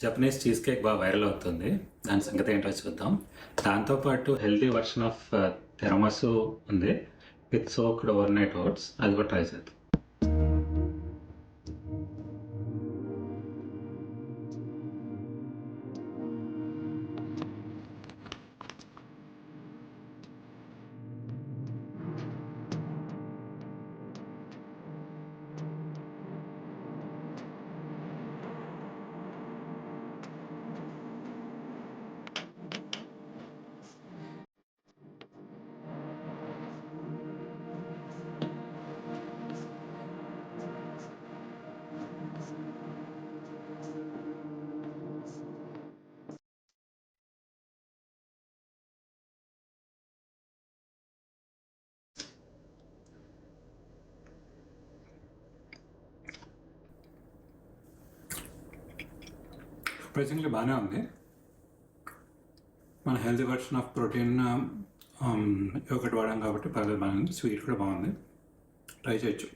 Japanese cheese cake బాగా viral అవుతుంది. దాని సంగతి ఏంటో చూద్దాం. దాంతోపాటు హెల్తీ వర్షన్ ఆఫ్ తిరమసు ఉంది with soaked overnight oats. అది కూడా ట్రై చేద్దాం. సర్ప్రైజింగ్లీ బాగానే ఉంది. మన హెల్తీ వర్షన్ ఆఫ్ ప్రోటీన్ ఒకటి వాడాం కాబట్టి పర్లేదు, బాగానే ఉంది. స్వీట్ కూడా బాగుంది, ట్రై చేయొచ్చు.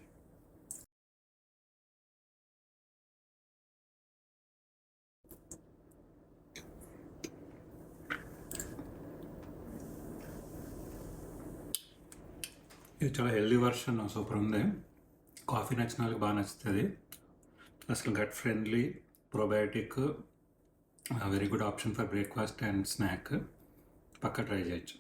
ఇది చాలా హెల్దీ వర్షన్, సూపర్ ఉంది. కాఫీ నచ్చిన వాళ్ళకి బాగా నచ్చుతుంది. అసలు gut friendly, probiotic, very good option for breakfast and snack. పక్కా ట్రై చేయొచ్చు.